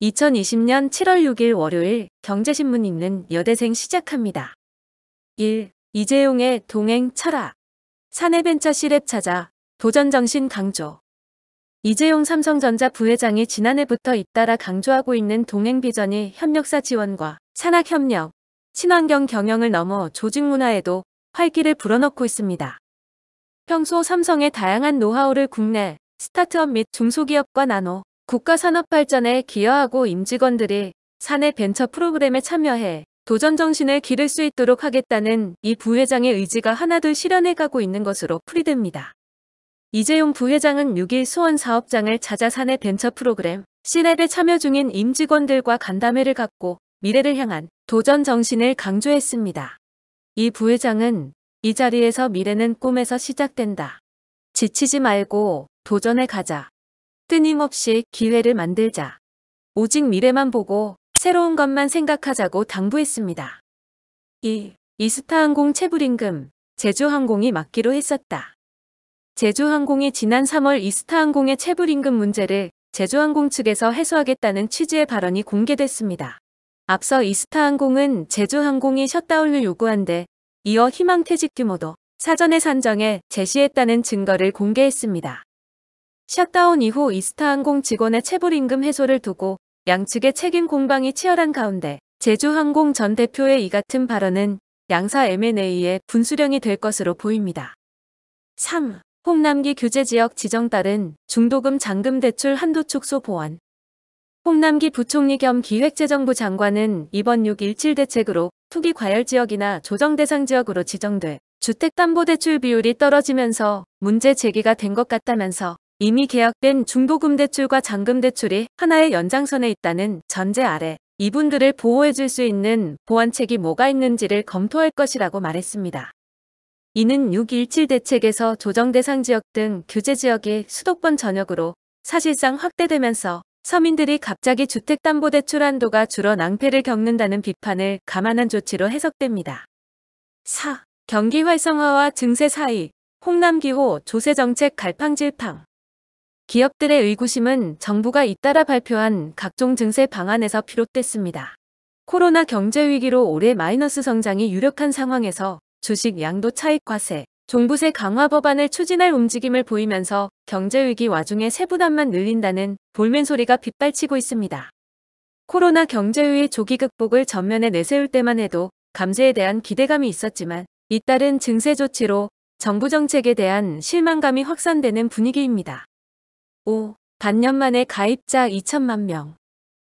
2020년 7월 6일 월요일 경제신문 읽는 여대생 시작합니다. 1. 이재용의 동행 철학. 사내벤처 C랩 찾아 도전정신 강조. 이재용 삼성전자 부회장이 지난해부터 잇따라 강조하고 있는 동행 비전이 협력사 지원과 산학협력, 친환경 경영을 넘어 조직문화에도 활기를 불어넣고 있습니다. 평소 삼성의 다양한 노하우를 국내 스타트업 및 중소기업과 나눠 국가 산업 발전에 기여하고 임직원들이 사내 벤처 프로그램에 참여해 도전 정신을 기를 수 있도록 하겠다는 이 부회장의 의지가 하나둘 실현해가고 있는 것으로 풀이됩니다. 이재용 부회장은 6일 수원 사업장을 찾아 사내 벤처 프로그램 C랩에 참여 중인 임직원들과 간담회를 갖고 미래를 향한 도전 정신을 강조했습니다. 이 부회장은 이 자리에서 미래는 꿈에서 시작된다. 지치지 말고 도전해 가자. 끊임없이 기회를 만들자. 오직 미래만 보고 새로운 것만 생각하자고 당부했습니다. 2. 이스타항공 체불임금, 제주항공이 맡기로 했었다. 제주항공이 지난 3월 이스타항공의 체불임금 문제를 제주항공 측에서 해소하겠다는 취지의 발언이 공개됐습니다. 앞서 이스타항공은 제주항공이 셧다운을 요구한 데 이어 희망퇴직 규모도 사전에 산정해 제시했다는 증거를 공개했습니다. 셧다운 이후 이스타항공 직원의 체불임금 해소를 두고 양측의 책임 공방이 치열한 가운데 제주항공 전 대표의 이 같은 발언은 양사 M&A의 분수령이 될 것으로 보입니다. 3. 홍남기 규제지역 지정 따른 중도금 잔금 대출 한도 축소 보완. 홍남기 부총리 겸 기획재정부 장관은 이번 6.17 대책으로 투기 과열 지역이나 조정 대상 지역으로 지정돼 주택담보대출 비율이 떨어지면서 문제 제기가 된 것 같다면서 이미 계약된 중도금 대출과 잔금 대출이 하나의 연장선에 있다는 전제 아래 이분들을 보호해줄 수 있는 보완책이 뭐가 있는지를 검토할 것이라고 말했습니다. 이는 6.17 대책에서 조정 대상 지역 등 규제 지역이 수도권 전역으로 사실상 확대되면서 서민들이 갑자기 주택담보대출 한도가 줄어 낭패를 겪는다는 비판을 감안한 조치로 해석됩니다. 4. 경기 활성화와 증세 사이, 홍남기호 조세정책 갈팡질팡. 기업들의 의구심은 정부가 잇따라 발표한 각종 증세 방안에서 비롯됐습니다. 코로나 경제위기로 올해 마이너스 성장이 유력한 상황에서 주식 양도 차익 과세, 종부세 강화 법안을 추진할 움직임을 보이면서 경제위기 와중에 세부담만 늘린다는 볼멘 소리가 빗발치고 있습니다. 코로나 경제위기 조기 극복을 전면에 내세울 때만 해도 감세에 대한 기대감이 있었지만 잇따른 증세 조치로 정부 정책에 대한 실망감이 확산되는 분위기입니다. 5. 반년 만에 가입자 2천만 명.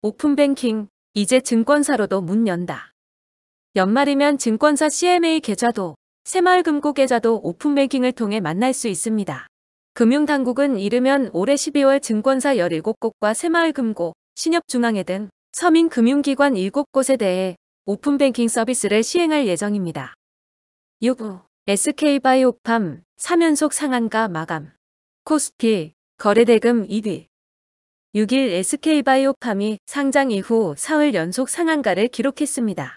오픈뱅킹, 이제 증권사로도 문 연다. 연말이면 증권사 CMA 계좌도 새마을금고 계좌도 오픈뱅킹을 통해 만날 수 있습니다. 금융당국은 이르면 올해 12월 증권사 17곳과 새마을금고, 신협중앙회 등 서민금융기관 7곳에 대해 오픈뱅킹 서비스를 시행할 예정입니다. 6. SK바이오팜 3연속 상한가 마감. 코스피 거래대금 1위. 6일 SK바이오팜이 상장 이후 사흘 연속 상한가를 기록했습니다.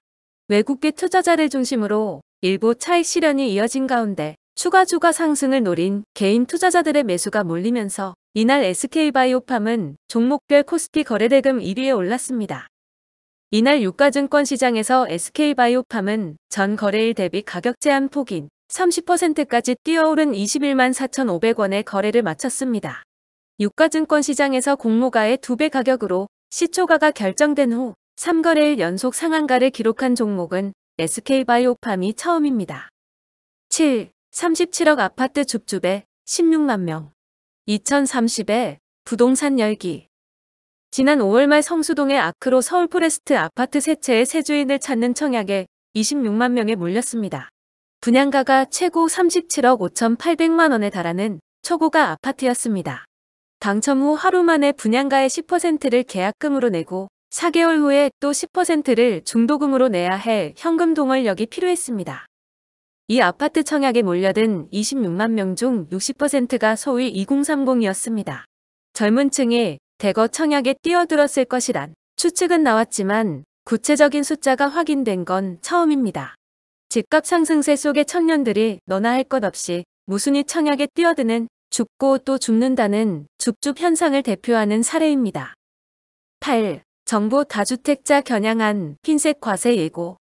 외국계 투자자를 중심으로 일부 차익 실현이 이어진 가운데 추가 주가 상승을 노린 개인 투자자들의 매수가 몰리면서 이날 SK바이오팜은 종목별 코스피 거래대금 1위에 올랐습니다. 이날 유가증권 시장에서 SK바이오팜은 전 거래일 대비 가격 제한 폭인 30%까지 뛰어오른 21만 4,500원에 거래를 마쳤습니다. 유가증권 시장에서 공모가의 2배 가격으로 시초가가 결정된 후 3거래일 연속 상한가를 기록한 종목은 SK바이오팜이 처음입니다. 7. 37억 아파트 줍줍에 16만 명. 2030에 부동산 열기. 지난 5월 말 성수동의 아크로 서울포레스트 아파트 세 채의 새 주인을 찾는 청약에 26만 명에 몰렸습니다. 분양가가 최고 37억 5,800만 원에 달하는 초고가 아파트였습니다. 당첨 후 하루 만에 분양가의 10%를 계약금으로 내고 4개월 후에 또 10%를 중도금으로 내야 할 현금 동원력이 필요했습니다. 이 아파트 청약에 몰려든 26만 명 중 60%가 소위 2030이었습니다. 젊은 층이 대거 청약에 뛰어들었을 것이란 추측은 나왔지만 구체적인 숫자가 확인된 건 처음입니다. 집값 상승세 속에 청년들이 너나 할 것 없이 무순히 청약에 뛰어드는 줍고 또 줍는다는 줍줍 현상을 대표하는 사례입니다. 8. 정부 다주택자 겨냥한 핀셋 과세 예고.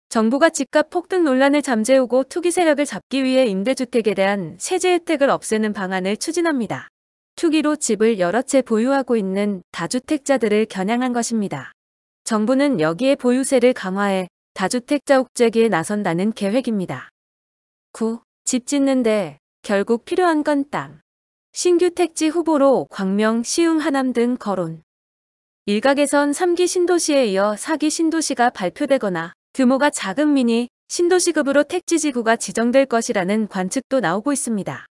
정부가 집값 폭등 논란을 잠재우고 투기 세력을 잡기 위해 임대주택에 대한 세제 혜택을 없애는 방안을 추진합니다. 투기로 집을 여러 채 보유하고 있는 다주택자들을 겨냥한 것입니다. 정부는 여기에 보유세를 강화해 다주택자 옥죄기에 나선다는 계획입니다. 9. 집 짓는데 결국 필요한 건 땅. 신규 택지 후보로 광명, 시흥, 하남 등 거론. 일각에선 3기 신도시에 이어 4기 신도시가 발표되거나 규모가 작은 미니 신도시급으로 택지지구가 지정될 것이라는 관측도 나오고 있습니다.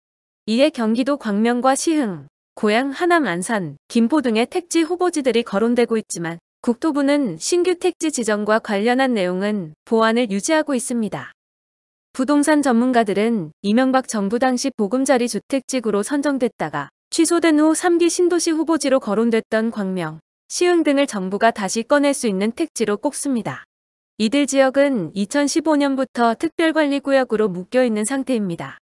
이에 경기도 광명과 시흥, 고양, 하남, 안산, 김포 등의 택지 후보지들이 거론되고 있지만 국토부는 신규 택지 지정과 관련한 내용은 보완을 유지하고 있습니다. 부동산 전문가들은 이명박 정부 당시 보금자리 주택지구로 선정됐다가 취소된 후 3기 신도시 후보지로 거론됐던 광명, 시흥 등을 정부가 다시 꺼낼 수 있는 택지로 꼽습니다. 이들 지역은 2015년부터 특별관리구역으로 묶여있는 상태입니다.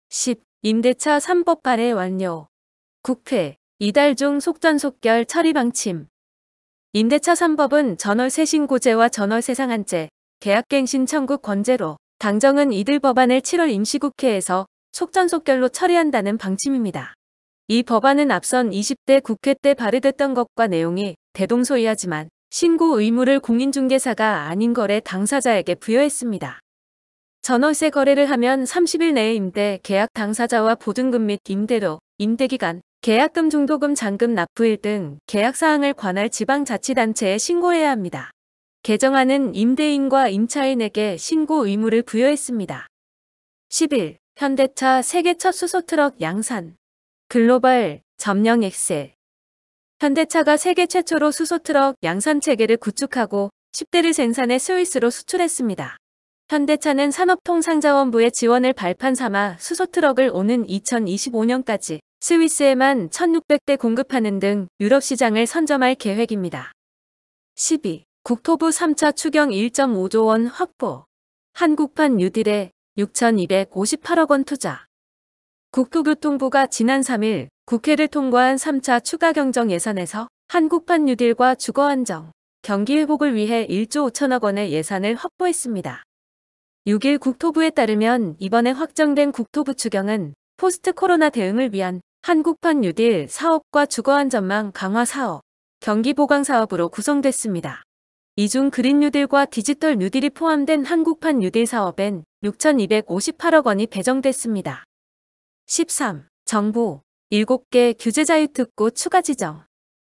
10. 임대차 3법 발의 완료. 국회, 이달 중 속전속결 처리 방침. 임대차 3법은 전월세 신고제와 전월세 상한제, 계약갱신 청구 권제로 당정은 이들 법안을 7월 임시국회에서 속전속결로 처리한다는 방침입니다. 이 법안은 앞선 20대 국회 때 발의됐던 것과 내용이 대동소이하지만 신고 의무를 공인중개사가 아닌 거래 당사자에게 부여했습니다. 전월세 거래를 하면 30일 내에 임대 계약 당사자와 보증금 및 임대료, 임대기간, 계약금, 중도금, 잔금, 납부일 등 계약사항을 관할 지방자치단체에 신고해야 합니다. 개정안은 임대인과 임차인에게 신고 의무를 부여했습니다. 11. 현대차 세계 첫 수소트럭 양산. 글로벌 점령 엑셀. 현대차가 세계 최초로 수소트럭 양산 체계를 구축하고 10대를 생산해 스위스로 수출했습니다. 현대차는 산업통상자원부의 지원을 발판 삼아 수소트럭을 오는 2025년까지 스위스에만 1,600대 공급하는 등 유럽 시장을 선점할 계획입니다. 12. 국토부 3차 추경 1.5조 원 확보. 한국판 뉴딜에 6,258억 원 투자. 국토교통부가 지난 3일 국회를 통과한 3차 추가 경정 예산에서 한국판 뉴딜과 주거안정, 경기 회복을 위해 1조 5천억 원의 예산을 확보했습니다. 6일 국토부에 따르면 이번에 확정된 국토부 추경은 포스트 코로나 대응을 위한 한국판 뉴딜 사업과 주거안전망 강화 사업, 경기 보강 사업으로 구성됐습니다. 이 중 그린 뉴딜과 디지털 뉴딜이 포함된 한국판 뉴딜 사업엔 6,258억 원이 배정됐습니다. 13. 정부 7개 규제자유특구 추가 지정.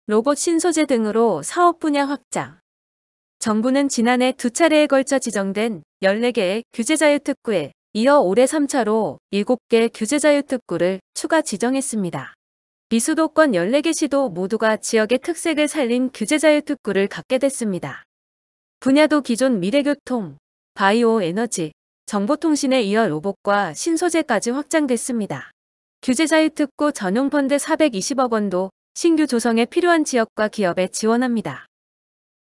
로봇 신소재 등으로 사업 분야 확장. 정부는 지난해 2차례에 걸쳐 지정된 14개의 규제자유특구에 이어 올해 3차로 7개 규제자유특구를 추가 지정했습니다. 비수도권 14개 시도 모두가 지역의 특색을 살린 규제자유특구를 갖게 됐습니다. 분야도 기존 미래교통, 바이오 에너지, 정보통신에 이어 로봇과 신소재까지 확장됐습니다. 규제자유특구 전용펀드 420억 원도 신규 조성에 필요한 지역과 기업에 지원합니다.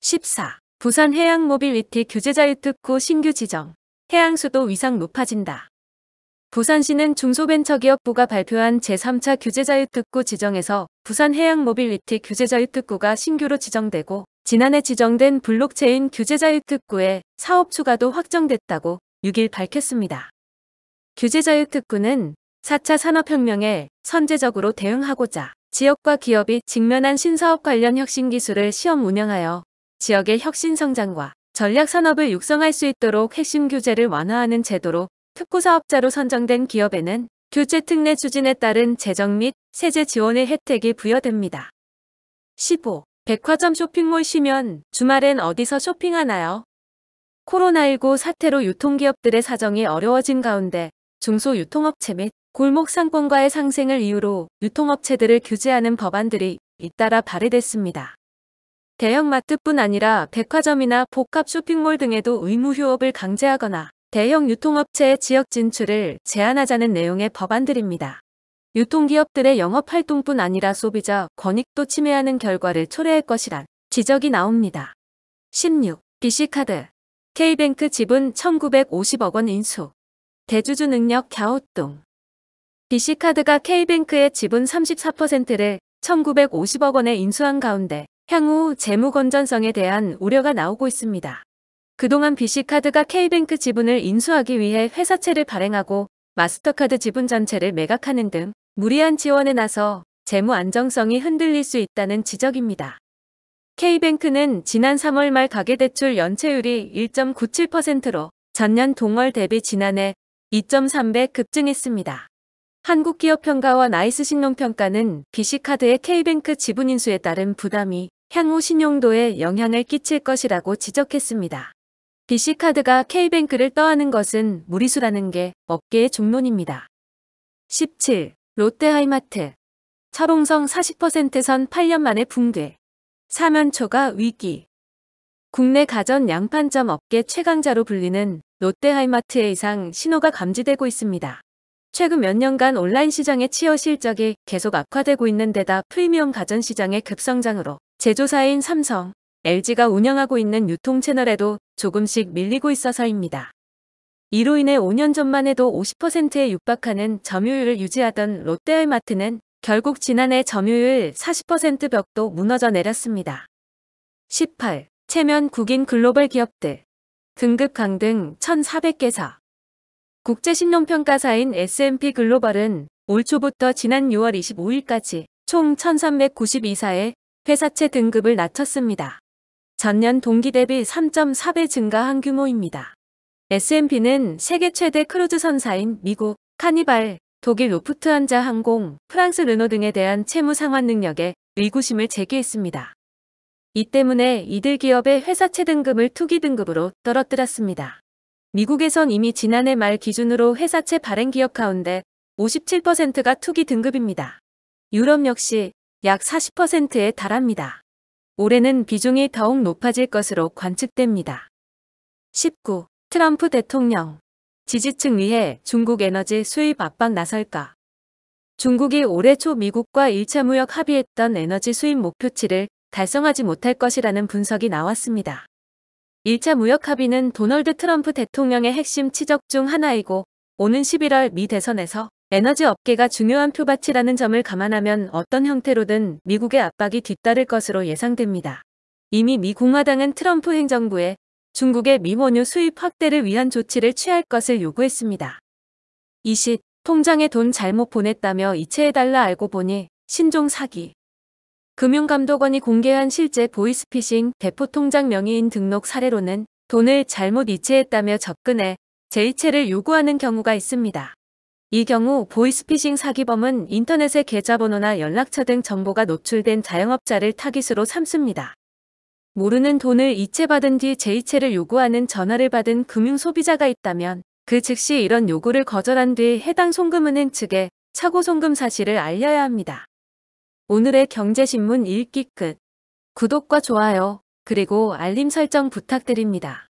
14. 부산 해양모빌리티 규제자유특구 신규 지정. 해양수도 위상 높아진다. 부산시는 중소벤처기업부가 발표한 제3차 규제자유특구 지정에서 부산 해양모빌리티 규제자유특구가 신규로 지정되고 지난해 지정된 블록체인 규제자유특구에 사업 추가도 확정됐다고 6일 밝혔습니다. 규제자유특구는 4차 산업혁명에 선제적으로 대응하고자 지역과 기업이 직면한 신사업 관련 혁신기술을 시험 운영하여 지역의 혁신성장과 전략산업을 육성할 수 있도록 핵심 규제를 완화하는 제도로 특구사업자로 선정된 기업에는 규제 특례 추진에 따른 재정 및 세제 지원의 혜택이 부여됩니다. 15. 백화점 쇼핑몰 쉬면 주말엔 어디서 쇼핑하나요? 코로나19 사태로 유통기업들의 사정이 어려워진 가운데 중소유통업체 및 골목 상권가의 상생을 이유로 유통업체들을 규제하는 법안들이 잇따라 발의됐습니다. 대형마트뿐 아니라 백화점이나 복합 쇼핑몰 등에도 의무 휴업을 강제하거나 대형 유통업체의 지역 진출을 제한하자는 내용의 법안들입니다. 유통기업들의 영업활동뿐 아니라 소비자 권익도 침해하는 결과를 초래할 것이란 지적이 나옵니다. 16. BC카드 K뱅크 지분 1,950억 원 인수. 대주주 능력 갸우뚱. BC카드가 K뱅크의 지분 34%를 1,950억 원에 인수한 가운데 향후 재무 건전성에 대한 우려가 나오고 있습니다. 그동안 BC카드가 K뱅크 지분을 인수하기 위해 회사채를 발행하고 마스터카드 지분 전체를 매각하는 등 무리한 지원에 나서 재무 안정성이 흔들릴 수 있다는 지적입니다. K뱅크는 지난 3월 말 가계대출 연체율이 1.97%로 전년 동월 대비 지난해 2.3배 급증했습니다. 한국기업평가와 나이스신용평가는 BC카드의 K뱅크 지분 인수에 따른 부담이 향후 신용도에 영향을 끼칠 것이라고 지적했습니다. BC카드가 K뱅크를 떠안은 것은 무리수라는 게 업계의 중론입니다. 17. 롯데하이마트. 철옹성 40%선 8년 만에 붕괴. 사면초가 위기. 국내 가전 양판점 업계 최강자로 불리는 롯데하이마트의 이상 신호가 감지되고 있습니다. 최근 몇 년간 온라인 시장의 치어 실적이 계속 악화되고 있는 데다 프리미엄 가전 시장의 급성장으로 제조사인 삼성, LG가 운영하고 있는 유통 채널에도 조금씩 밀리고 있어서입니다. 이로 인해 5년 전만 해도 50%에 육박하는 점유율을 유지하던 롯데하이마트는 결국 지난해 점유율 40% 벽도 무너져 내렸습니다. 18. 체면 국인 글로벌 기업들. 등급 강등 1,400개사. 국제신용평가사인 S&P 글로벌은 올 초부터 지난 6월 25일까지 총 1,392사의 회사채 등급을 낮췄습니다. 전년 동기 대비 3.4배 증가한 규모입니다. S&P는 세계 최대 크루즈 선사인 미국, 카니발, 독일 루프트한자 항공, 프랑스 르노 등에 대한 채무 상환 능력에 의구심을 제기했습니다. 이 때문에 이들 기업의 회사채 등급을 투기 등급으로 떨어뜨렸습니다. 미국에선 이미 지난해 말 기준으로 회사채 발행 기업 가운데 57%가 투기 등급입니다. 유럽 역시 약 40%에 달합니다. 올해는 비중이 더욱 높아질 것으로 관측됩니다. 19. 트럼프 대통령. 지지층 위해 중국 에너지 수입 압박 나설까. 중국이 올해 초 미국과 1차 무역 합의했던 에너지 수입 목표치를 달성하지 못할 것이라는 분석이 나왔습니다. 1차 무역 합의는 도널드 트럼프 대통령의 핵심 치적 중 하나이고 오는 11월 미 대선에서 에너지 업계가 중요한 표밭이라는 점을 감안하면 어떤 형태로든 미국의 압박이 뒤따를 것으로 예상됩니다. 이미 미 공화당은 트럼프 행정부에 중국의 미원유 수입 확대를 위한 조치를 취할 것을 요구했습니다. 20. 통장에 돈 잘못 보냈다며 이체해달라 알고 보니 신종 사기. 금융감독원이 공개한 실제 보이스피싱 대포 통장 명의인 등록 사례로는 돈을 잘못 이체했다며 접근해 재이체를 요구하는 경우가 있습니다. 이 경우 보이스피싱 사기범은 인터넷의 계좌번호나 연락처 등 정보가 노출된 자영업자를 타깃으로 삼습니다. 모르는 돈을 이체받은 뒤 재이체를 요구하는 전화를 받은 금융소비자가 있다면 그 즉시 이런 요구를 거절한 뒤 해당 송금은행 측에 착오 송금 사실을 알려야 합니다. 오늘의 경제신문 읽기 끝. 구독과 좋아요, 그리고 알림 설정 부탁드립니다.